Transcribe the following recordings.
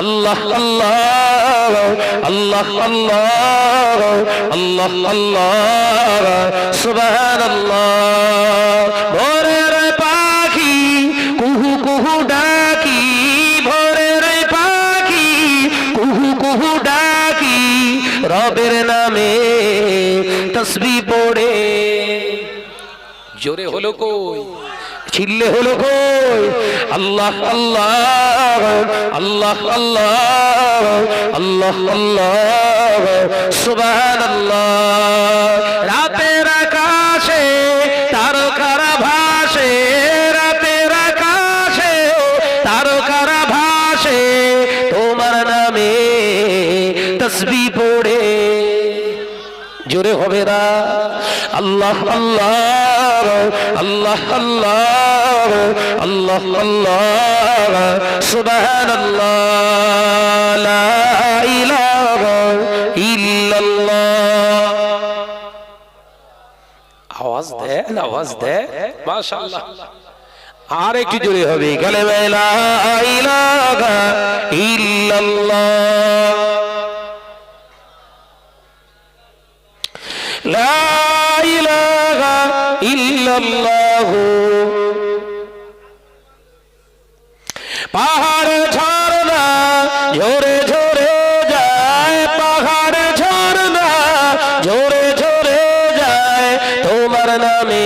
আল্লাহ আল্লাহ আল্লাহ আল্লাহ আল্লাহ আল্লাহ সুবহানাল্লাহ। ভোরের পাখি কুহু কুহু ডাকি, ভোরের পাখি কুহু কুহু ডাকি, রবের নামে তাসবিহ পড়ে। জোরে হলো কই, চিল্লে হলো কই? আল্লাহ আল্লাহ আল্লাহ আল্লাহ আল্লাহ আল্লাহ সুবহানাল্লাহ। রাতের আকাশে তারকারা ভাসে, রাতের আকাশে তারকারা ভাসে, তোমার নামে তাসবিহ পড়ে। জোরে হবে না? আল্লাহ আল্লাহ আল্লাহ আল্লাহ আল্লাহ আল্লাহ সুবহানাল্লাহ। লা ইলাহা ইল্লাল্লাহ। আওয়াজ দেন, আওয়াজ দেন, মাশাআল্লাহ। আর একটু জোরে হবে, কালেমা লা ইলাহা ইল্লাল্লাহ। লা ইলাহা ইল্লাল্লাহ। পাহাড় ঝরনা ঝরে ঝরে যায়, পাহাড় ঝরনা ঝরে ঝরে যায়, তোমার নামে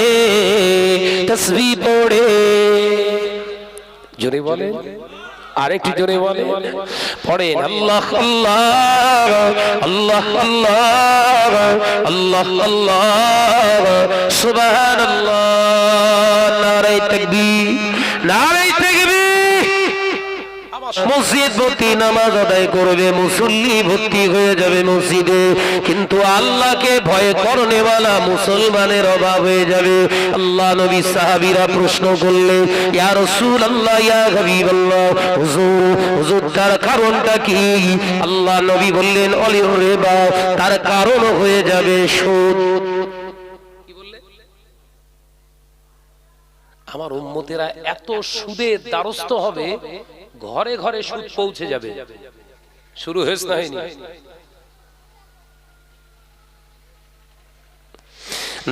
তাসবিহ পড়ে। জোরে বলে, আরেকটু জোরে বলে, পড়েন আল্লাহ আল্লাহ আল্লাহ আল্লাহ আল্লাহ আল্লাহ সুবহানাল্লাহ। নারে তাকবীর, নারে তাকবীর। মসজিদ ভর্তি নামাজ আদায় করবে, মুসল্লি ভর্তি হয়ে যাবে মসজিদে, কিন্তু আল্লাহকে ভয় করনেওয়ালা মুসলমানের অভাব হয়ে যাবে। আল্লাহ নবী সাহাবীরা প্রশ্ন করলেন, ইয়া রাসূলুল্লাহ ইয়া হাবিবাল্লাহ, হুজুর হুজুর তার কারণটা কি? আল্লাহ নবী বললেন, অলি রিবা, তার কারণ হয়ে যাবে সুদ। কি বললে? আমার উম্মতেরা এত সুদের দ্বারস্থ হবে, ঘরে ঘরে সুদ পৌঁছে যাবে। শুরু হয়েছে না হয়নি?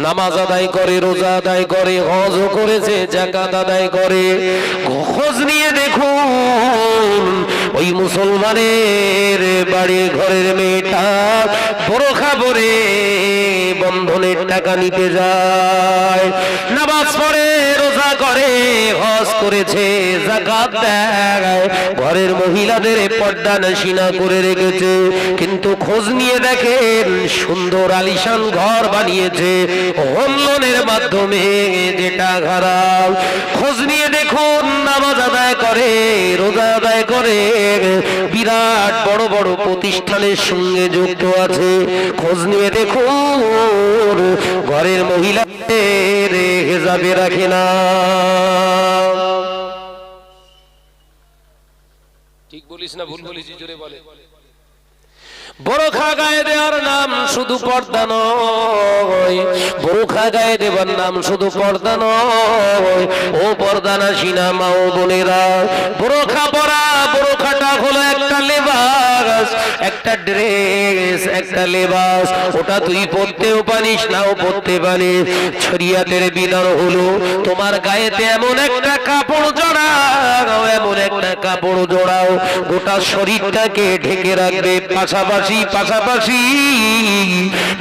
নামাজ আদায় করে, রোজা আদায় করে, হজ করেছে, যাকাত আদায় করে, খোঁজ নিয়ে দেখুন ওই মুসলমানের বাড়ি ঘরের মেয়েটা বোরখা পরে বন্ধনের টাকা নিতে যায়, নামাজ পড়ে, রোজা করে, হজ করেছে, যাকাত দেয়, ঘরের মহিলাদের পর্দা নশিনা করে রেখেছে, কিন্তু খোঁজ নিয়ে দেখেন সুন্দর আলিশান ঘর বানিয়েছে হোম লোনের মাধ্যমে, যেটা খারাপ। খোঁজ নিয়ে দেখুন নামাজ আদায় করে, রোজা আদায় করে, বিরাট বড় বড় প্রতিষ্ঠানের সঙ্গে যুক্ত আছে। খোঁজ নিয়ে দেখুন ঘরের মহিলাদের হেজাবে রাখে না। ঠিক বলিস না ভুল বলিস? জোরে বলে। বোরখা গায়ে দেওয়ার নাম শুধু পর্দা নয়, বোরখা গায়ে দেওয়ার নাম শুধু পর্দা নয়। ও পর্দা নাশিনা মা ও বোনেরা, বোরখা পরা, বোরখাটা হলো একটা লেবাস, একটা ড্রেস, একটা লেবাস। ওটা তুই পরতেও পারিস, নাও পরতে পারিস। শরিয়াতের বিধান হলো তোমার গায়েতে এমন একটা কাপড় জড়াও, এমন একটা কাপড় জড়াও গোটা শরীরটাকে ঢেকে রাখবে, পাশাপাশি পাশাপাশি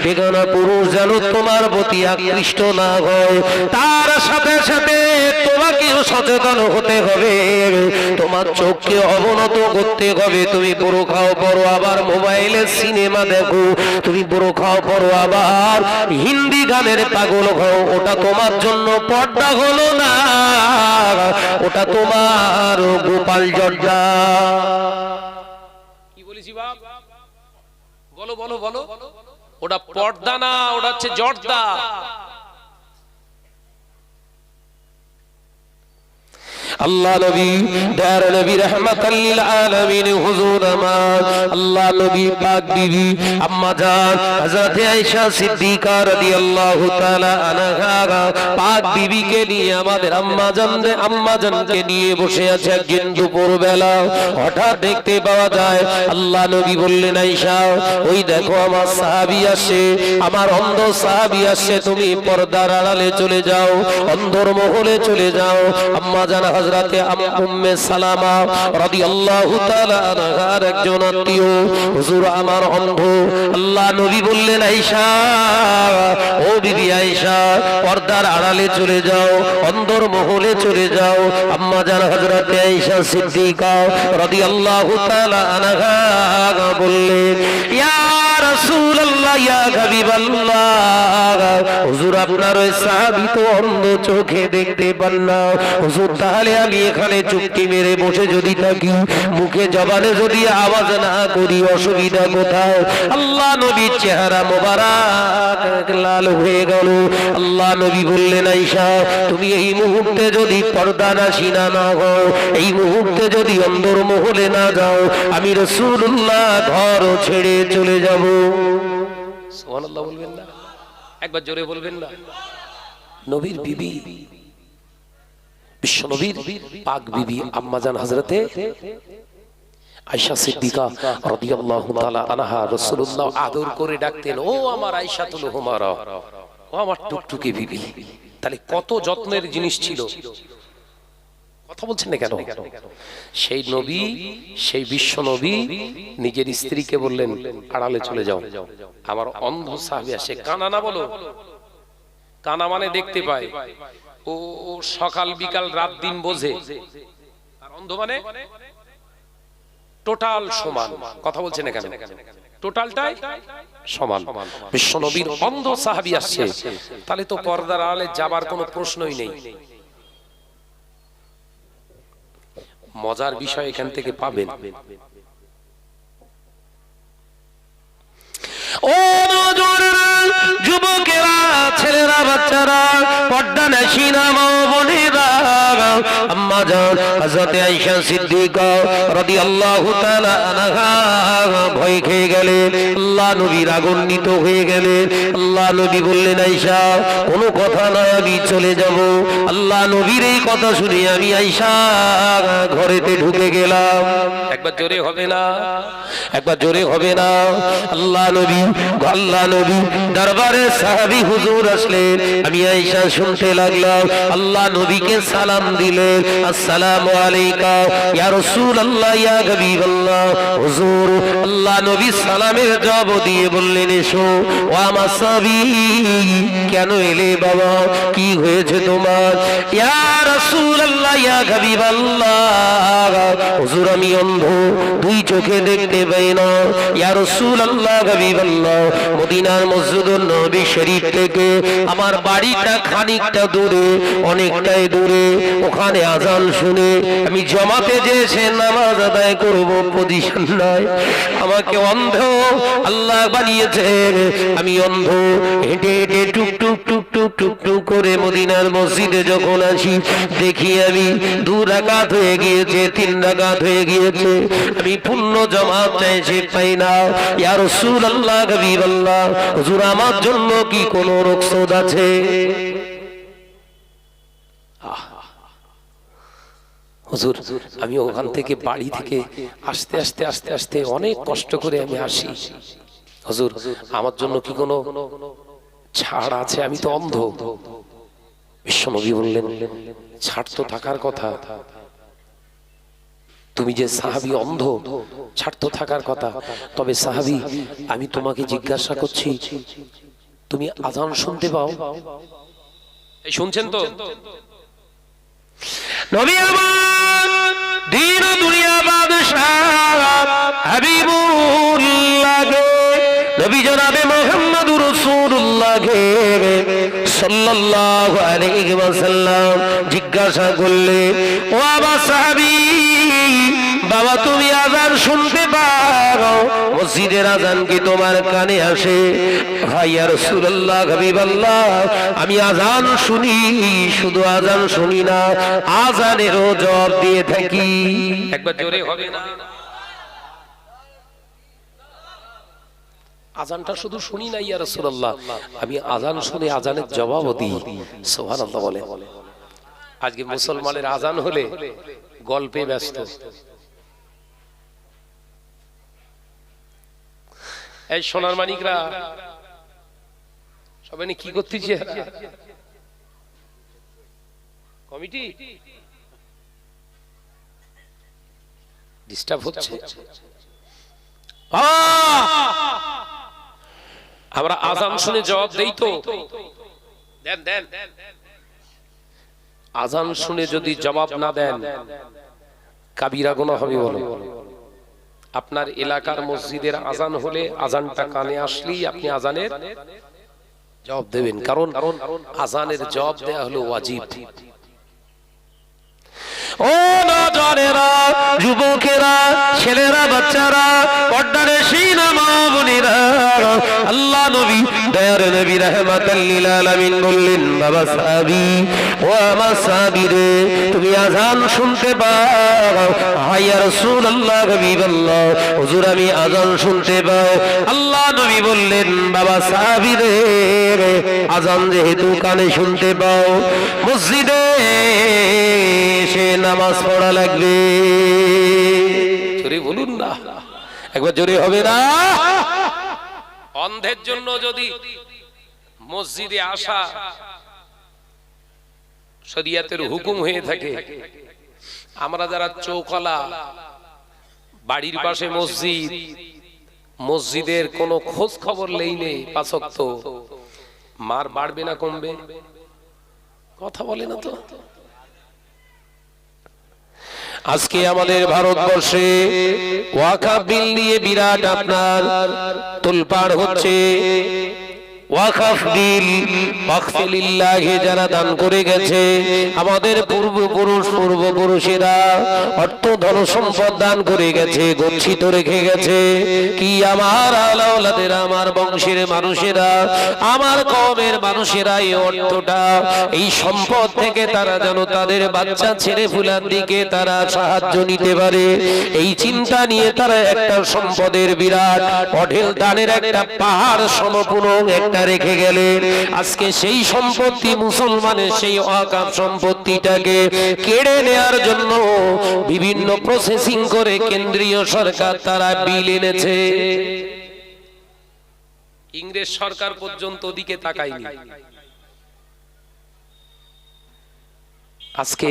বেগানা পুরুষ যেন তোমার প্রতি আকৃষ্ট না হয়। তার সাথে সাথে তোমাকেও সচেতন হতে হবে, তোমার চোখকে অবনত করতে হবে। তুমি বোরখাও পরো, আবার মোবাইলে সিনেমা দেখো, তুমি বোরখাও পরো, আবার হিন্দি গানের পাগল হও, ওটা তোমার জন্য পর্দা হলো না, ওটা তোমার গোপাল জর্দা। কি বলেছি বাপ? বলো বলো বলো। ওটা পর্দা না, ওটা হচ্ছে জর্দা। আল্লাহ নবী দয়ার নবী রাহমাতাল লিল আলামিন হুজুর আমার আল্লাহ নবী পাক বিবি আম্মা জান হযরত আয়েশা সিদ্দিকা রাদিয়াল্লাহু তাআলা আনহা পাক বিবিকে নিয়ে আমাদের আম্মা জানকে নিয়ে বসে আছে একদিন দুপুর বেলা। হঠাৎ দেখতে পাওয়া যায় আল্লাহ নবী বললেন আয়েশা ওই দেখো আমার সাহাবী আসে, আমার অন্ধ সাহাবী আসে, তুমি পর্দার আড়ালে চলে যাও, অন্ধর মহলে চলে যাও। আম্মা জান হযরতে উম্মে সালামা রাদিয়াল্লাহু তাআলা আনহার একজন আত্মীয়, হুজুর আমার অন্ধ। আল্লাহ নবী বললেন আয়েশা ও বিবি আয়েশা পর্দার আড়ালে চলে যাও, অন্ধর মহলে চলে যাও। আম্মা জান হযরতে আয়েশা সিদ্দিকা রাদিয়াল্লাহু তাআলা আনহা বললেন ইয়া রাসূলুল্লাহ ইয়া হাবিবাল্লাহ হুজুর আপনার ওই সাহাবী তো অন্ধ, চোখে দেখতে পান না। হুজুর তাহলে আমি এখানে চুপটি মেরে বসে যদি থাকি, মুখে জবানে যদি আওয়াজ না করি, অসুবিধা কোথায়? আল্লাহ নবীর চেহারা মোবারক লাল হয়ে গেল। আল্লাহ নবী বললেন আয়েশা তুমি এই মুহূর্তে যদি পর্দা নাশিনা না হও, এই মুহূর্তে যদি অন্ধর মহলে না যাও, আমি রাসূলুল্লাহ ঘর ছেড়ে চলে যাব। সুবহানাল্লাহ বলবেন না? একবার জোরে বলবেন না? নবীর বিবি বিশ্ব নবীর পাক বিবি আম্মা জান হযরতে আয়েশা সিদ্দিকা রাদিয়াল্লাহু তাআলা আনহা রাসূলুল্লাহ আদর করে ডাকতেন ও আমার আয়েশাতুল হুমারা, ও আমার টুকটুকি বিবি। তাহলে কত যত্নের জিনিস ছিল। কথা বলছেন না কেন? সেই নবী, সেই বিশ্ব নবী নিজের স্ত্রীকে বললেন আড়ালে চলে যাও, আমার অন্ধ সাহাবী আসে। কানা না বলো, কানা মানে দেখতে পায়, ও সকাল বিকাল রাত দিন বোঝে, আর অন্ধ মানে টোটাল সমান। কথা বলছেন না কেন? টোটালটাই সমান। বিশ্ব নবীর অন্ধ সাহাবী আসছে, তাহলে তো পর্দার আড়ালে যাবার কোনো প্রশ্নই নেই। মজার বিষয় এখান থেকে পাবেন। ও যুবকেরা, ছেলেরা, বাচ্চারা, পর্দা নাশিনা মা বোনেরা, আম্মা জান হযরতে আয়েশা সিদ্দিকা রাদিয়াল্লাহু তাআলা আনহা ভয় খেয়ে গেলেন। আল্লাহ নবী রাগান্বিত হয়ে গেলেন। আল্লাহ নবী বললেন আয়েশা কোনো কথা নয়, আমি চলে যাব। আল্লাহ নবীর এই কথা শুনে আমি আয়েশা ঘরেতে ঢুকে গেলাম। একবার জোরে হবে না? একবার জোরে হবে না? আল্লাহ নবী দরবারে সাহাবী হুজুর আসলেন। আমি আয়েশা শুনতে লাগলাম। আল্লাহ নবীকে সালাম দিলেন, আসসালামু আলাইকা ইয়া রাসূলুল্লাহ ইয়া হাবিবাল্লাহ। হুজুর আল্লাহ নবী সালামের জবাব দিয়ে বললেন এসো। ও আমার সাহাবী কেন এলে বাবা, কি হয়েছে তোমার? ইয়া রাসূলুল্লাহ ইয়া হাবিবাল্লাহ হুজুর আমি অন্ধ, দুই চোখে দেখতে পাই না। ইয়া রাসূলুল্লাহ হাবিবাল্লাহ মদিনার মসজিদুন নবী শরীফ থেকে আমার বাড়িটা খানিকটা দূরে, অনেকটাই দূরে। ওখানে আজান শুনে আমি জমাতে যেসে নামাজ আদায় করব পজিশন নাই। আমাকে অন্ধ আল্লাহ বানিয়েছেন, আমি অন্ধ। হেঁটে হেঁটে টুকটুক টুকটুক টুকটুক করে মদিনার মসজিদে যখন আসি, দেখি আমি 2 রাকাত হয়ে গিয়েছে, 3 রাকাত হয়ে গিয়েছে। আমি পূর্ণ জামাত চাইছি, পাই না। ইয়া রাসূলুল্লাহ হাবিবাল্লাহ হুজুর আমার জন্য কি কোনো রুখসত আছে? হুজুর আমি ওখান থেকে বাড়ি থেকে আস্তে আস্তে আস্তে আস্তে অনেক কষ্ট করে আমি আসি। হুজুর আমার জন্য কি কোনো ছাড় আছে? আমি তো অন্ধ। বিশ্বনবী বললেন ছাড় তো থাকার কথা, তুমি যে সাহাবী অন্ধ, ছাড় তো থাকার কথা। তবে সাহাবী আমি তোমাকে জিজ্ঞাসা করছি, তুমি আযান শুনতে পাও? এই শুনছেন তো? নবী আমার দিন ও দুনিয়া বাদশাহ হাবিবুল্লাহ নবী জনাবে মুহাম্মদুর রাসূলুল্লাহ সাল্লাল্লাহু আলাইহি ওয়াসাল্লাম জিজ্ঞাসা করলেন ও আবা সাহাবী বাবা তুমি আজান শুনতে পাও, মসজিদের আজান কি তোমার কানে আসে? হায় ইয়া রাসূলুল্লাহ, হাবিবাল্লাহ, আমি আজান শুনি, শুধু আজান শুনি না, আজানেরও জবাব দিয়ে থাকি। একবার জোরে হবে না? আজানটা শুধু শুনি না ইয়া রাসূলুল্লাহ, আমি আজান শুনে আজানের জবাবও দিই। সুবহানাল্লাহ বলে। আজকে মুসলমানের আজান হলে গল্পে ব্যস্ত। এই সোনার মানিকরা সবাই কি করতেছে? কমিটি ডিস্টার্ব হচ্ছে। আমরা আজান শুনে জবাব দেই তো? দেন দেন। আজান শুনে যদি জবাব না দেন কাবিরা গুনাহ হবে বলে। আপনার এলাকার মসজিদের আজান হলে আজানটা কানে আসলেই আপনি আজানের জবাব দেবেন, কারণ আজানের জবাব দেয়া হলো ওয়াজিব। ও নজরেরা, যুবকেরা, ছেলেরা, বাচ্চারা, পর্দার শিনা মা বোনেরা, আল্লাহ নবী দয়ার নবী রাহমাতাল লিল আলামিন বললেন, বাবা সাহাবী, ও আমার সাহাবী রে, তুমি আজান শুনতে পাও? হায় ইয়া রাসূলুল্লাহ, হাবিবাল্লাহ, হুজুর আমি আজান শুনতে পাও। আল্লাহ নবী বললেন, বাবা সাহাবী রে, আজান যেহেতু কানে শুনতে পাও, মসজিদে এসে নামাজ পড়া লাগবে। জোরে বলুন না, একবার জোরে হবে না? অন্ধের জন্য যদি মসজিদে আসা শরিয়াতের হুকুম হয়ে থাকে, আমরা যারা চৌকলা, বাড়ির পাশে মসজিদ, মসজিদের কোনো খোঁজ খবর নেই, পাঁচ ওয়াক্ত, মার বাড়বে না কমবে? কথা বলে না তো। আজকে আমাদের ভারতবর্ষে ওয়াকফ বিল নিয়ে বিরাট আপনার তোলপাড় হচ্ছে। ওয়াকফ বিল, ওয়াকফে লিল্লাহি যারা দান করে গেছে, আমাদের পূর্বপুরুষেরা অর্থ ধন সম্পদ দান করে গেছে, গচ্ছিত রেখে গেছে। কি আমার আওলাদের, আমার বংশের মানুষেরা, আমার কওমের মানুষেরা এই অর্থটা, এই সম্পদ থেকে তারা যেন তাদের বাচ্চা ছেলে ফুলার দিকে তারা সাহায্য নিতে পারে, এই চিন্তা নিয়ে তারা একটা সম্পদের বিরাট অঢেল দানের একটা পাহাড় সমপূর্ণ একটা রেখে গেলেন। আজকে সেই সম্পত্তি, মুসলমানের সেই ওয়াকফ সম্পত্তিটাকে কেড়ে নেয়ার জন্য বিভিন্ন প্রসেসিং করে কেন্দ্রীয় সরকার তারা বিল এনেছে। ইংরেজ সরকার পর্যন্ত দিকে তাকায়নি। আজকে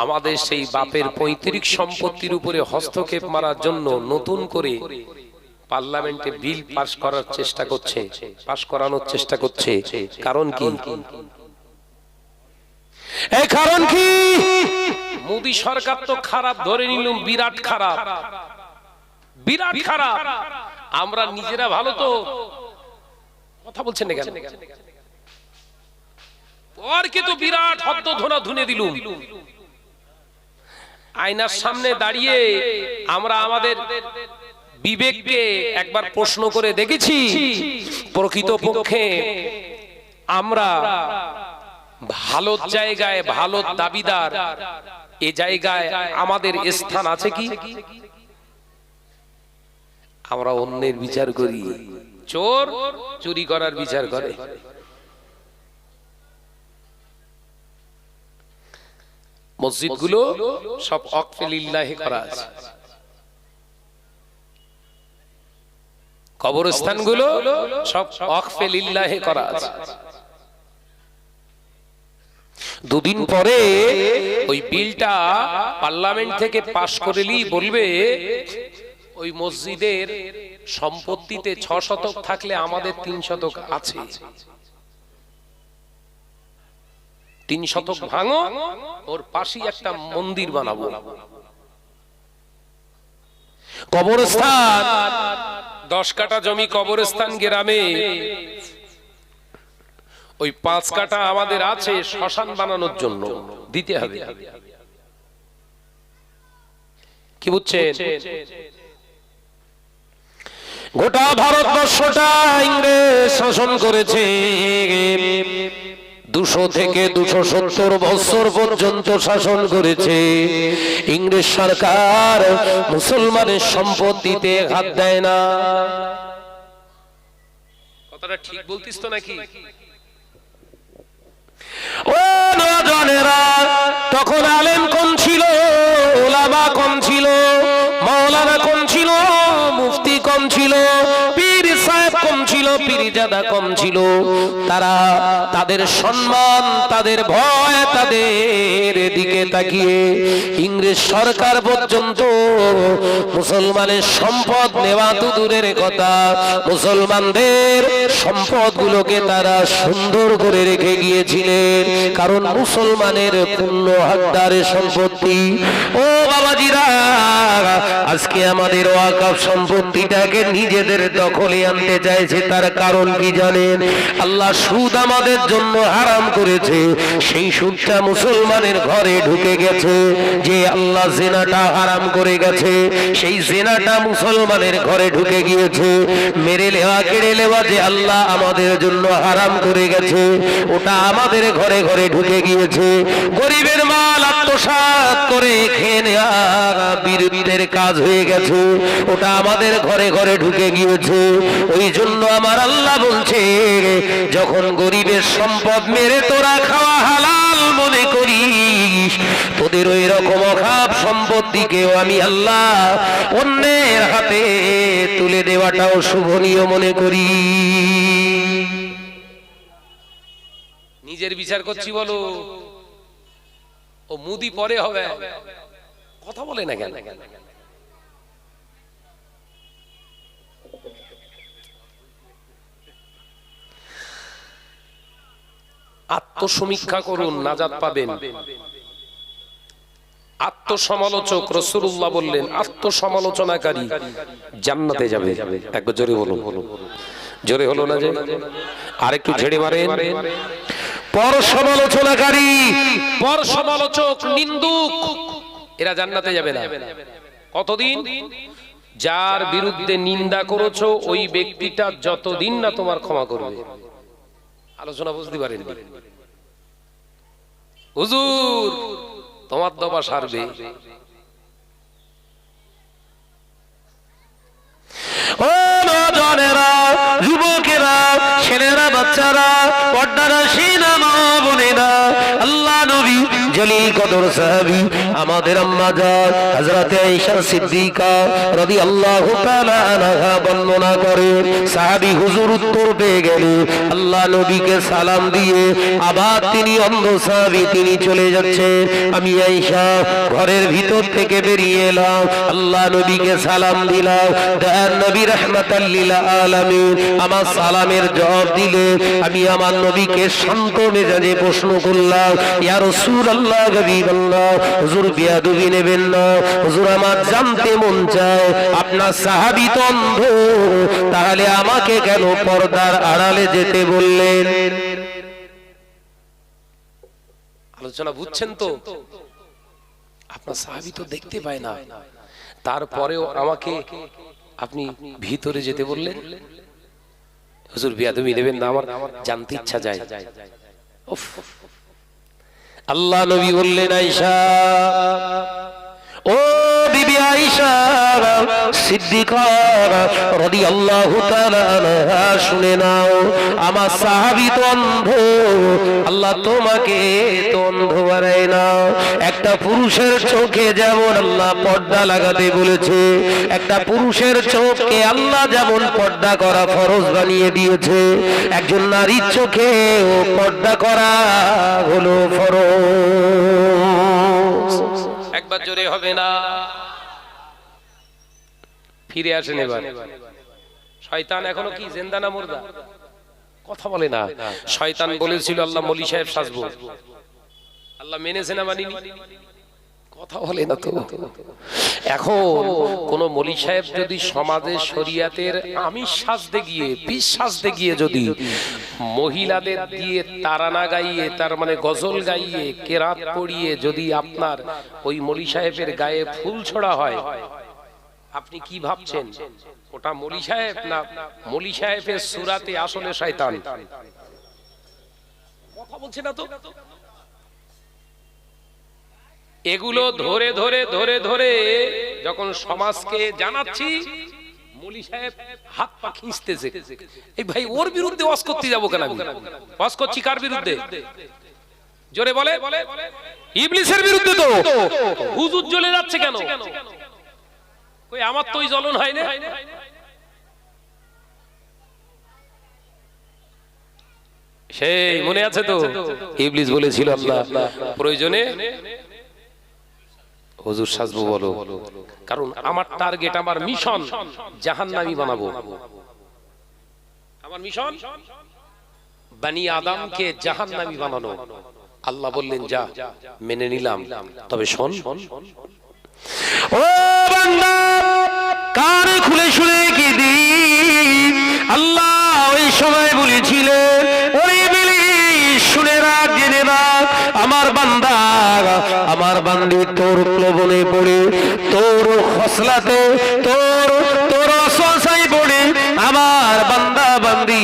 আমাদের সেই বাপের পৈতৃক সম্পত্তির উপরে হস্তক্ষেপ মারার জন্য নতুন করে পার্লামেন্টে বিল পাস করার চেষ্টা করছে, পাস করানোর চেষ্টা করছে। কারণ কি? এই কারণ কি? মোদি সরকার তো খারাপ ধরে নিলাম, বিরাট খারাপ, বিরাট খারাপ। আমরা নিজেরা ভালো তো। কথা বলছেন না কেন? আর কি তো বিরাট হদ্দ ধোনা ধুনে দিলুম। আয়নার সামনে দাঁড়িয়ে আমরা আমাদের বিবেককে একবার প্রশ্ন করে দেখেছি, প্রকৃতপক্ষে আমরা ভালো জায়গায়, ভালো দাবিদার, এ জায়গায় আমাদের স্থান আছে কি? আমরা অন্যের বিচার করি, চোর চুরি করার বিচার করে। মসজিদগুলো সব ওয়াকফে লিল্লাহি করা আছে, কবরস্থানগুলো সব ওয়াকফে লিল্লাহি করা আছে। দুদিন পরে ওই বিলটা পার্লামেন্ট থেকে পাশ করেলি বলবে ওই মসজিদের সম্পত্তিতে 6 শতক থাকলে আমাদের 3 শতক আছে, 3 শতক ভাঙো, ওর পাশেই একটা মন্দির বানাবো। কবরস্থান 10 কাঠা জমি, কবরস্থান গ্রামে, ওই 5 কাঠা আমাদের আছে শ্মশান বানানোর জন্য, দিতে হবে। কি বুঝছেন? গোটা ভারতবর্ষটা ইংরেজ শাসন করেছে। 200 থেকে 270 বছর পর্যন্ত শাসন করেছে। ইংরেজ সরকার মুসলমানের সম্পত্তিতে হাত দেয় না। কথাটা ঠিক বলতিস তো নাকি? ও নওজওয়ানেরা, তখন আলেম কম ছিল, ওলামা কম ছিল, মাওলানা কম ছিল, মুফতি কম ছিল, পীর সাহেব কম ছিল, পীরজাদা কম ছিল। তারা তাদের সম্মান, তাদের ভয়, তাদের দিকে তাকিয়ে ইংরেজ সরকার পর্যন্ত মুসলমানের সম্পদ নেওয়া তো দূরের কথা, মুসলমানদের সম্পদগুলোকে তারা সুন্দর করে রেখে গিয়েছিলেন। কারণ মুসলমানের পূর্ণ হকদারের সম্পত্তি। ও বাবাজিরা, আজকে আমাদের ওয়াকফ সম্পত্তিটাকে নিজেদের দখলে আনতে চাইছে। তার কারণ কি জানেন? আল্লাহ সুদ আমাদের জন্য হারাম করেছে। সেই সুদটা মুসলমানের ঘরে ঢুকে গেছে। যে আল্লাহ জিনাটা হারাম করে গেছে, সেই জিনাটা মুসলমানের ঘরে ঢুকে গিয়েছে। মেরে নেওয়া, কেড়ে নেওয়া যে আল্লাহ আমাদের জন্য হারাম করে গেছে, ওটা আমাদের ঘরে ঘরে ঢুকে গিয়েছে। গরিবের মাল আত্মসাৎ করে খেয়ে নেওয়া বীরদের কাজ হয়ে গেছে, ওটা আমাদের ঘরে ঘরে ঢুকে গিয়েছে। ওই জন্য আমার আল্লাহ বলছে, যখন গরিবের সম্পদ মেরে তোরা খাওয়া হালাল মনে করিস, তোদের ওই রকম অভাব সম্পত্তিকেও আমি আল্লাহ অন্যের হাতে তুলে দেওয়াটাও শুভনীয় মনে করি। নিজের বিচার করছি বলো, ও মুদি পরে হবে, কথা বলে না কেন? আত্মসমীক্ষা করুন, নাজাত পাবেন। আত্মসমালোচক, রাসূলুল্লাহ বললেন আত্মসমালোচনাকারী জান্নাতে যাবে। একবার জোরে বলুন। জোরে হলো না যে? আরেকটু ঝেড়ে মারেন। পর সমালোচনাকারী, পর সমালোচক, নিন্দুক, এরা জান্নাতে যাবে না। কতদিন? যার বিরুদ্ধে নিন্দা করেছো ওই ব্যক্তিটা যতদিন না তোমার ক্ষমা করবে। আলোচনা বুঝতে পারেন? হুজুর তোমার দফা সারবে। ও নওজওয়ানেরা, যুবকেরা, ছেলেরা, বাচ্চারা, পর্দারা, সিনা মা বোনেরা, আল্লাহ নবী জলিল কদর সাহাবী আমাদের আম্মা জান হযরত আয়েশা সিদ্দিকা রাদিয়াল্লাহু তাআলা আনহা বর্ণনা করে, সাহাবী হুজুর উত্তর পেয়ে গেলেন, আল্লাহ নবীকে সালাম দিয়ে আবার তিনি অন্ধ সাহাবী, তিনি চলে যাচ্ছেন। আমি আয়েশা ঘরের ভিতর থেকে বেরিয়ে এলাম, আল্লাহ নবীকে সালাম দিলাম। দয়ার নবী রাহমাতাল লিল আলামিন আমার সালামের জবাব দিলে আমি আমার নবীকে শান্ত মেজাজে প্রশ্ন করলাম, ইয়া রাসূলুল্লাহ, হাবিবাল্লাহ, হুজুর বিয়াদবি নেবেন না, হুজুর আমার জানতে মন চায় আপনার সাহাবী তো অন্ধ, তাহলে আমাকে কেন পর্দার আড়ালে যেতে বললেন? আলোচনা বুঝছেন তো? আপনার সাহাবী তো দেখতে পায় না, তারপরেও আমাকে আপনি ভিতরে যেতে বললেন। হুজুর বিয়াদবি নেবেন না, আমার জানতে ইচ্ছা যায়। উফ! আল্লাহ নবী বললেন, আয়েশা, ও বিবি আয়েশা সিদ্দিকা রাদিয়াল্লাহু তাআলা আনহা, শুনে নাও, আমার সাহাবী তো অন্ধ, আল্লাহ তোমাকে তো অন্ধ বানায় না। একটা পুরুষের চোখে যেমন আল্লাহ পর্দা লাগাতে বলেছে, একটা পুরুষের চোখকে আল্লাহ যেমন পর্দা করা ফরজ বানিয়ে দিয়েছে, একজন নারীর চোখে ও পর্দা করা হলো ফরজ। একবার জোরে হবে না? ফিরে আসেন এবার। শয়তান এখনো কি জিন্দা না মুর্দা? কথা বলে না। শয়তান বলেছিল আল্লাহ মলি সাহেব সাজবো, আল্লাহ মেনেছে না মানিনি? কথা বলে না তো। এখন কোন মৌলী সাহেব যদি সমাজের শরিয়াতের আমিষ সাজতে গিয়ে, পিস সাজতে গিয়ে যদি মহিলাদের দিয়ে তারানা গাইয়ে, তার মানে গজল গাইয়ে, কেরাত পড়িয়ে যদি আপনার ওই মৌলী সাহেবের গায়ে ফুল ছোড়া হয়, আপনি কি ভাবছেন ওটা মৌলী সাহেব না মৌলী সাহেবের সূরাতে আসলে শয়তান? কথা বলছে না তো। এগুলো ধরে ধরে ধরে ধরে যখন সমাজকে জানাচ্ছি, মৌলী সাহেব হাত পা খিঁচতেছে, এই ভাই ওর বিরুদ্ধে ওয়াজ করতে যাবো কেন? আমি ওয়াজ করছি কার বিরুদ্ধে? জোরে বলে। ইবলিসের বিরুদ্ধে। তো হুজুর জ্বলে যাচ্ছে কেন? কই আমার তো ওই জ্বলন হয় না। সেই মনে আছে তো, ইবলিস বলেছিল আল্লাহ প্রয়োজনে হুজুর সাজবো বলো, কারণ আমার টার্গেট, আমার মিশন জাহান্নামী বানাবো। আমার মিশন বনি আদমকে জাহান্নামী বানানো। আল্লাহ বললেন যা, মেনে নিলাম, তবে শোন ও বান্দা, কান খুলে শুনে কি দি, আল্লাহ ওই সময় বলেছিলেন ওরে ইবলিস শুনে রাখ, জেনে রাখ, আমার বান্দা, আমার বান্দি তোর প্রলোভনে পড়ে, তোর খসলাতে, তোর অসসায় পড়ে আমার বান্দা বান্দি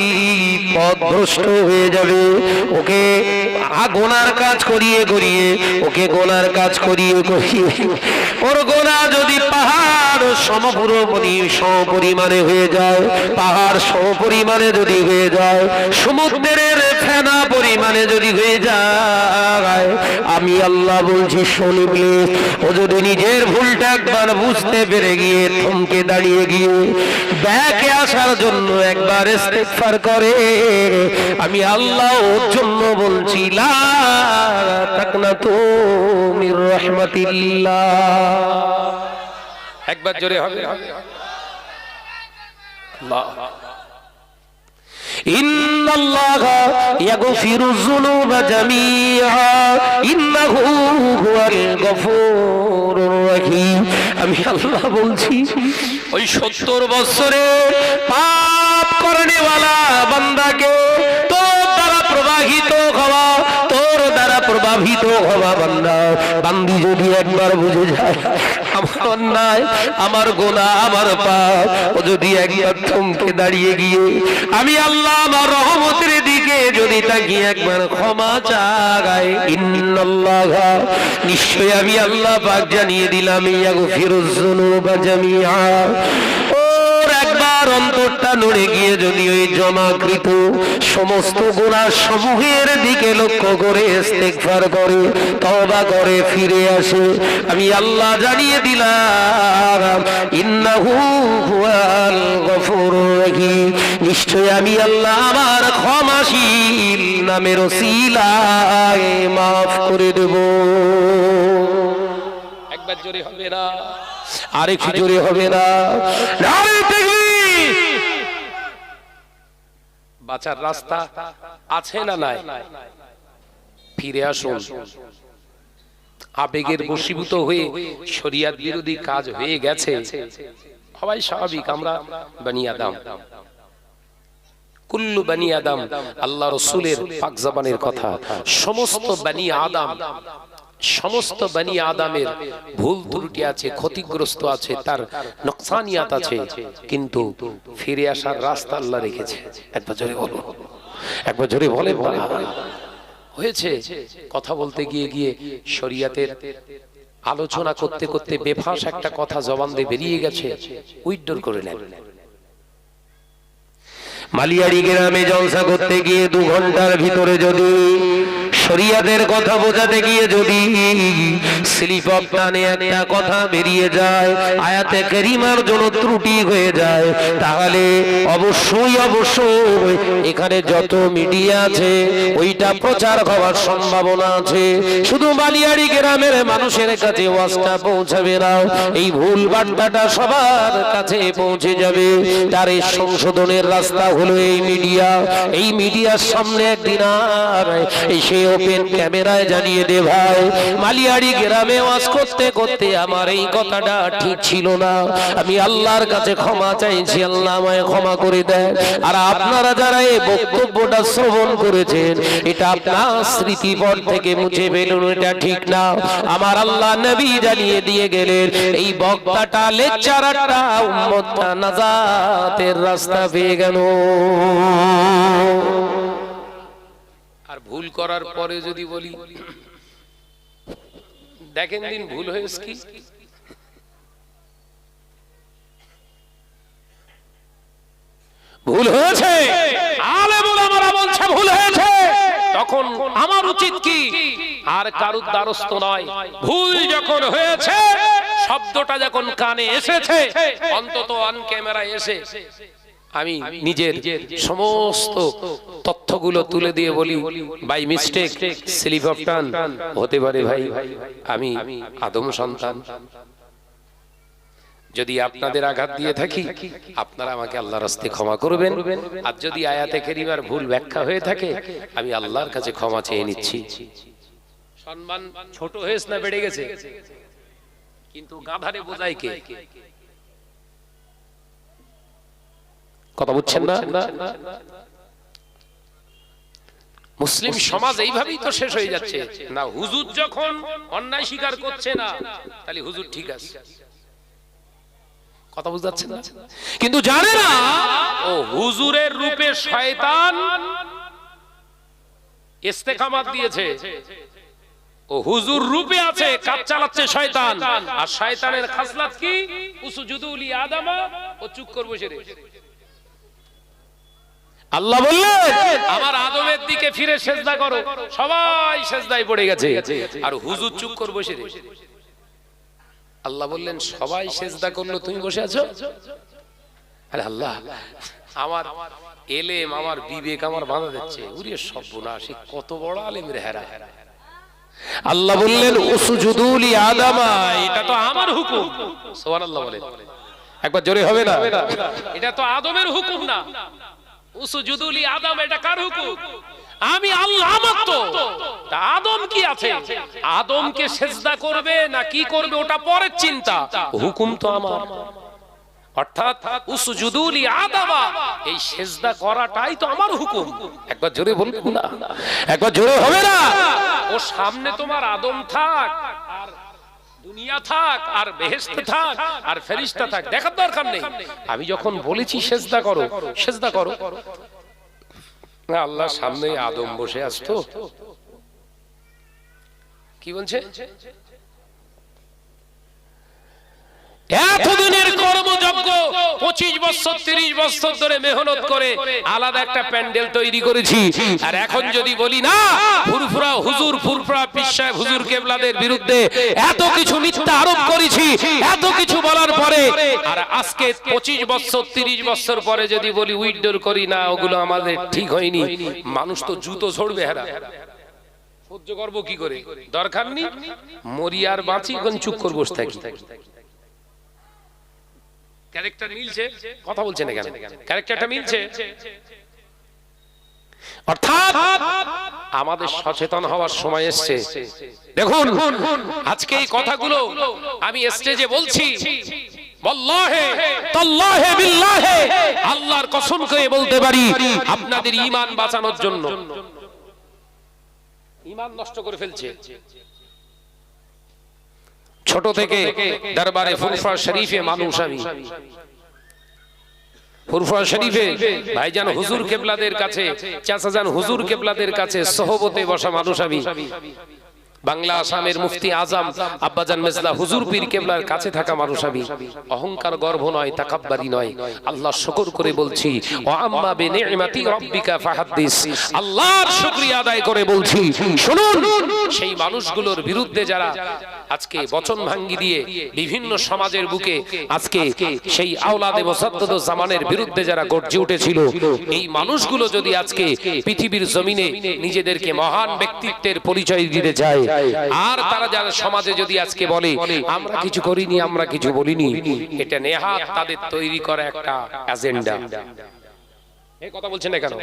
পথভ্রষ্ট হয়ে যাবে। ওকে গোনার কাজ করিয়ে করিয়ে, ওকে গোনার কাজ করিয়ে করিয়ে, ওর গোনা যদি পাহাড় সমপরিমাণে হয়ে যায়, পাহাড় সমপরিমাণে যদি হয়ে যায়, সমুদ্রের ফেনা পরিমাণে যদি হয়ে যায়, আমি আল্লাহ বলছি শুনবি, ও যদি নিজের ভুলটা একবার বুঝতে পেরে গিয়ে থমকে দাঁড়িয়ে গিয়ে ব্যাকে আসার জন্য একবার ইস্তেগফার করে, আমি আল্লাহ ওর জন্য বলছি লা তাকনাতু মির রাহমাতিল্লাহ। একবার জোরে হবে আল্লাহ। ইন্নাল্লাহা ইয়াগফিরুয যুনুবা জামিআ ইন্নাহু হুয়াল গফুরুর রহিম। আমি আল্লাহ বলছি ওই 70 বছরের পাপ করনেওয়ালা বান্দাকে তোর দ্বারা প্রবাহিত হওয়া, তোর দ্বারা প্রভাবিত হওয়া বান্দা বান্দি যদি একবার বুঝে যায় আমার অন্যায়, আমার গুনাহ, আমার পাপ, ও যদি একবার থমকে দাঁড়িয়ে গিয়ে আমি আল্লাহ আমার রহমতের দিকে যদি তাকিয়ে একবার ক্ষমা চাই, ইন্নাল্লাহা নিশ্চয় আমি আল্লাহ পাক জানিয়ে দিলাম ইয়াগফিরুয যুনুবা জামিআ। ওর একবার অন্তরটা নড়ে গিয়ে যদি ওই জমাকৃত সমস্ত গুনাহ সমূহের দিকে লক্ষ্য করে ইস্তেগফার করে, তওবা করে ফিরে আসে, আমি আল্লাহ জানিয়ে দিলাম ইন্নাহু হুয়াল গফুরুর রহিম, নিশ্চয় আমি আল্লাহ আমার ক্ষমাশীল নামের ওসিলায় মাফ করে দেব। একবার জোরে হবে না, আরেকটু জোরে হবে না, নারে তাকবীর। বাঁচার রাস্তা আছে না নাই? ফিরে আসুন। আবেগের বশীভূত হয়ে শরিয়ত বিরোধী কাজ হয়ে গেছে, সবাই স্বাভাবিক, আমরা বনি আদম, কুল্লু বনি আদম, আল্লাহ রাসূলের পাক জবানের কথা, সমস্ত বনি আদম, সমস্ত বনি আদমের ভুল ত্রুটি আছে, ক্ষতিগ্রস্ত আছে, তার নকসানিয়াত আছে, কিন্তু ফিরে আসার রাস্তা আল্লাহ রেখেছে। একবার জোরে বলো, একবার জোরে বলে হয়েছে। কথা বলতে গিয়ে গিয়ে শরিয়তের আলোচনা করতে করতে বেফাস একটা কথা জবান দিয়ে বেরিয়ে গেছে, উইথড্র করে নেন। মালিয়াড়ি গ্রামে জলসা করতে গিয়ে 2 ঘন্টার ভিতরে যদি শরিয়তের কথা বোঝাতে গিয়ে যদি স্লিপ অফ টানে একটা কথা বেরিয়ে যায়, আয়াতে কারিমার জন্য ত্রুটি হয়ে যায়, তাহলে অবশ্যই অবশ্যই এখানে যত মিডিয়া আছে ওইটা প্রচার হওয়ার সম্ভাবনা আছে। শুধু মালিয়াড়ি গ্রামের মানুষের কাছে ওয়াজটা পৌঁছাবে না, এই ভুল বার্তাটা সবার কাছে পৌঁছে যাবে। তার এই সংশোধনের রাস্তা হলো এই মিডিয়া। এই মিডিয়ার সামনে একদিন আর সেই ওপেন ক্যামেরায় জানিয়ে দে ভাই, মালিয়াড়ি গ্রামে ওয়াজ করতে করতে আমার এই কথাটা ঠিক ছিল না, আমি আল্লাহর কাছে ক্ষমা চাইছি, আল্লাহ আমায় ক্ষমা করে দেন। আর আপনারা যারা এই বক্তব্যটা শ্রবণ করেছেন, এটা আপনার স্মৃতিপট থেকে মুছে ফেলুন, এটা ঠিক না। আমার আল্লাহ নবী জানিয়ে দিয়ে গেলেন, এই বক্তাটা লেকচারারটা উম্মতটা নাজাতের রাস্তা পেয়ে গেল। আর ভুল করার পরে যদি বলি দেখেন দিন ভুল হয়েছে কি, ভুল হয়েছে, আলেম ওলামারা বলছে ভুল হয়েছে, তখন আমার উচিত কি? আর কারুর দ্বারস্থ নয়। ভুল যখন হয়েছে, শব্দটা যখন কানে এসেছে, অন্তত অন ক্যামেরা এসে আমি নিজের সমস্ত তথ্যগুলো তুলে দিয়ে বলি, by mistake slip of tongue হতে পারে ভাই, আমি আদম সন্তান, যদি আপনাদের আঘাত দিয়ে থাকি আপনারা আমাকে আল্লাহর রাস্তে ক্ষমা করবেন। আর যদি আয়াতে কারিমার ভুল ব্যাখ্যা হয়ে থাকে, আমি আল্লাহর কাছে ক্ষমা চেয়ে নিচ্ছি। সম্মান ছোট হয়েছে না বেড়ে গেছে? কিন্তু গাধারে বোঝায় কে? কথা বুঝছেন না? মুসলিম সমাজ এইভাবেই তো শেষ হয়ে যাচ্ছে না। হুজুর যখন অন্যায় স্বীকার করছে না, তাহলে হুজুর ঠিক আছে, কথা বুঝতে পারছেন না? কিন্তু জানে না ও হুজুরের রূপে শয়তান ইস্তেকামাত দিয়েছে, ও হুজুর রূপে আছে, কাজ চালাচ্ছে শয়তান। আর শয়তানের খাসলাত কি? উসজুদু লি আদমা, ও চুপ করে বসে রয়েছে। আল্লাহ বললেন আমার আদমের দিকে ফিরে সেজদা করো, সবাই সেজদায় পড়ে গেছে, আর হুজুর চুপ করে বসে রয়েছে। আল্লাহ বললেন সবাই সেজদা করলো, তুমি বসে আছো? আরে আল্লাহ, আমার এলেম, আমার বিবেক আমার বাধা দিচ্ছে। উরে সর্বনাশ, কত বড় আলেম রে হেরা। আল্লাহ বললেন উসজুদু লি আদমা, এটা তো আমার হুকুম। সুবহানাল্লাহ বলেন একবার জোরে হবে না? এটা তো আদমের হুকুম না। উসজুদু লি আদম, এটা কার হুকুম? আমি আল্লাহ, আমার তো। তা আদম কি আছে? আদমকে সেজদা করবে না কি করবে ওটা পরের চিন্তা, হুকুম তো আমার। অর্থাৎ উসজুদু লি আদমা, এই সেজদা করাটাই তো আমার হুকুম। একবার জোরে বলবেন না? একবার জোরে হবে না? ও সামনে তোমার আদম থাক, আর দুনিয়া থাক, আর বেহেশত থাক, আর ফেরেশতা থাক, দেখার দরকার নেই। আমি যখন বলেছি সেজদা করো, সেজদা করো। আল্লাহর সামনে আদম বসে আসতো, কি বলছে? এতদিনের কর্মযজ্ঞ, 25 বছর 30 বছর ধরে মেহনত করে আলাদা একটা প্যান্ডেল তৈরি করেছি। আর এখন যদি বলি না, ফুরফুরা হুজুর, ফুরফুরা পীর সাহেব হুজুর কেবলাদের বিরুদ্ধে এত কিছু মিথ্যা আরোপ করেছি, এত কিছু বলার পরে, আর আজকে 25 বছর 30 বছর পরে যদি বলি উইথড্র করি না, ওগুলো আমাদের ঠিক হয়নি, মানুষ তো জুতো ছড়বে। হেরা সহ্য করবো কি করে? দরকার নেই, মরি আর বাঁচি, কোন চুপ করে বসে থাকি। ক্যারেক্টার মিলছে, কথা বলছেন না কেন? ক্যারেক্টারটা মিলছে। অর্থাৎ আমাদের সচেতন হওয়ার সময় এসেছে। দেখুন আজকে এই কথাগুলো আমি স্টেজে বলছি, ওয়াল্লাহি তাল্লাহি বিল্লাহি, আল্লাহর কসম করে বলতে পারি, আপনাদের ঈমান বাঁচানোর জন্য। ঈমান নষ্ট করে ফেলছে। ছোট থেকে দরবারে ফুরফুরা শরীফে মানুষ, আমি ফুরফুরা শরীফে ভাইজান হুজুর কেবলাদের কাছে, চাচাজান হুজুর কেবলাদের কাছে সোহবতে বসা মানুষ আমি। বাংলা আসামের মুফতি আজম আব্বাজান মেজলা হুজুর পীর কেবলার কাছে থাকা মানুষ আমি। অহংকার গর্ব নয়, তাকাব্বারি নয়, আল্লাহ শুকর করে বলছি, ওয়া আম্মা বিনি'মাতি রাব্বিকা ফাহাদ্দিস, আল্লাহর শুকরিয়া আদায় করে বলছি শুনুন। সেই মানুষগুলোর বিরুদ্ধে যারা আজকে বচন ভাঙ্গি দিয়ে বিভিন্ন সমাজের বুকে আজকে সেই আওলাদে মুসাদ্দাদ জামানের বিরুদ্ধে যারা গর্জে উঠেছিল, এই মানুষগুলো যদি আজকে পৃথিবীর জমিনে নিজেদেরকে মহান ব্যক্তিত্বের পরিচয় দিতে চায়, আর তারা যারা সমাজে যদি আজকে বলে আমরা কিছু করিনি, আমরা কিছু বলিনি, এটা নেহাত তাদের তৈরি করা একটা এজেন্ডা। এই কথা বলছেন না কেন?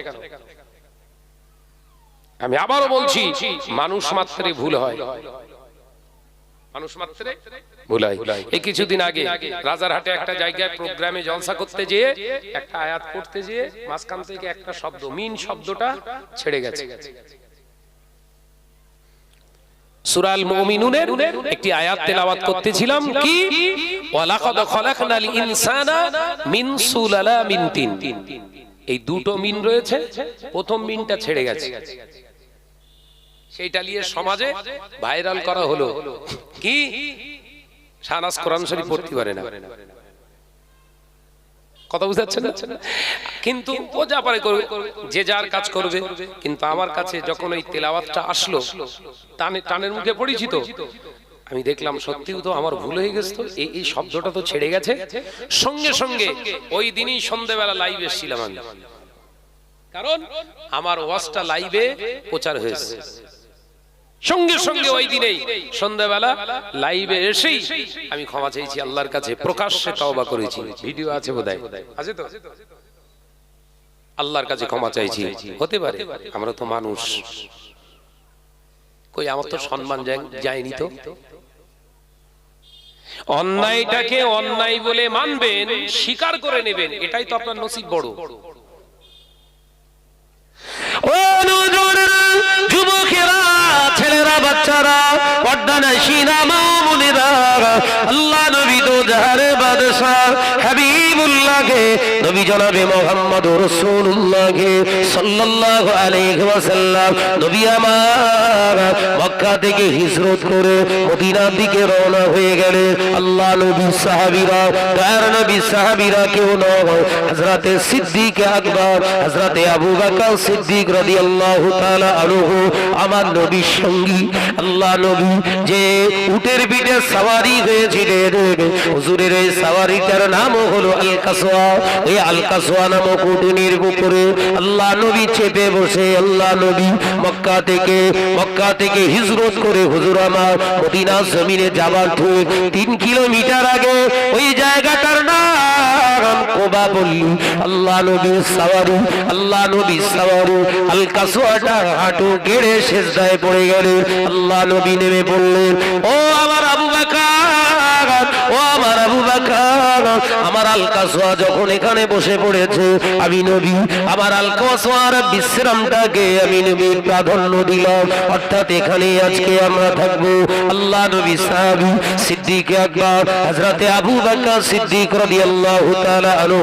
আমি আবারও বলছি, মানুষ মাত্রে ভুল হয়, মানুষ মাত্রে ভুল হয়। এই কিছুদিন আগে রাজারহাটে একটা জায়গায় প্রোগ্রামে জলসা করতে যেয়ে একটা আয়াত পড়তে যেয়ে মাঝখান থেকে একটা শব্দ, মিন শব্দটা ছেড়ে গেছে। সূরা আল মুমিনুনের একটি আয়াত তেলাওয়াত করতেছিলাম, কি ওয়ালাকাদ খলাকনাল ইনসানা মিন সুলালামিন তিন। এই দুটো মিন রয়েছে, প্রথম মিনটা ছেড়ে গেছে, সেইটা নিয়ে সমাজে ভাইরাল করা হলো। কি শাহনাজ কোরআন শরীফ পড়তে পারে না, কথা বুঝাচ্ছে না? কিন্তু ও যা পারে করবে, যে যার কাজ করবে। কিন্তু আমার কাছে যখন ওই তেলাওয়াতটা আসলো, টানের মুখে পড়েছি তো, আমি দেখলাম সত্যিও তো আমার ভুল হয়ে গেছে, তো এই শব্দটা তো ছেড়ে গেছে। সঙ্গে সঙ্গে ওই দিনই সন্ধ্যাবেলা লাইভ এসেছিলাম আমি, কারণ আমার ওয়াজটা লাইভে প্রচার হয়েছে। সঙ্গে সঙ্গে ওই দিনেই সন্ধ্যাবেলা লাইভে এসেই আমি ক্ষমা চাইছি আল্লাহর কাছে, প্রকাশ্যে তওবা করেছি। ভিডিও আছে বোধহয়, আছে তো? আল্লাহর কাছে ক্ষমা চাইছি। হতে পারে, আমরা তো মানুষ, কই আমার তো সম্মান যায়নি তো। অন্যায়টাকে অন্যায় বলে মানবেন, স্বীকার করে নেবেন, এটাই তো আপনার নসিব বড়। ও যুবকেরা, ছেলেরা, বাচ্চারা, পর্দানশীনা মা বোনেরা, আল্লাহ নবী তো জাহারে বাদশাহ হাবিবুল্লাহকে, নবী জনাবে মুহাম্মদুর রাসূলুল্লাহকে সাল্লাল্লাহু আলাইহি ওয়াসাল্লাম, নবী আমার মক্কা থেকে হিজরত করে মদিনার দিকে রওনা হয়ে গেলেন। আল্লাহ নবী সাহাবীরা, তার নবী সাহাবীরা কেউ নয়, হযরতে সিদ্দিক আকবর, হযরতে আবু বকর সিদ্দিক রাদিয়াল্লাহু তাআলা আনহু, আমার নবীর সঙ্গী। আল্লাহ নবী যে উটের পিঠে সওয়ারি হয়েছিলেন, হুজুরের এই সওয়ারিটার নাম হলো আল কাসওয়া। এই আল কাসওয়া নামক উটনির উপরে আল্লাহ নবী চেপে বসে, আল্লাহ নবী মক্কা থেকে হিজরত করে হুজুর আমার মদিনার জমিনে যাবার ঠিক 3 কিলোমিটার আগে ওই জায়গাটার নাম কোবা পল্লী। আল্লাহ নবীর সওয়ারি, আল্লাহ নবীর সওয়ারি আল কাসওয়াটা হাঁটু গেড়ে সিজদায় পড়ে গেলেন। আল্লাহ নবী নেমে পড়লেন, ও আমার আবু বকর, ও আমার আবু বকর, আমার আল কাসওয়া যখন এখানে বসে পড়েছে, আমি নবী আমার আল কাসওয়ার বিশ্রামটাকে আমি নবী প্রাধান্য দিলাম, অর্থাৎ এখানে আজকে আমরা থাকবো। আল্লাহ নবী সাহাবী সিদ্দিক আকবর হযরতে আবু বকর সিদ্দিক রাদিয়াল্লাহু তাআলা আনহু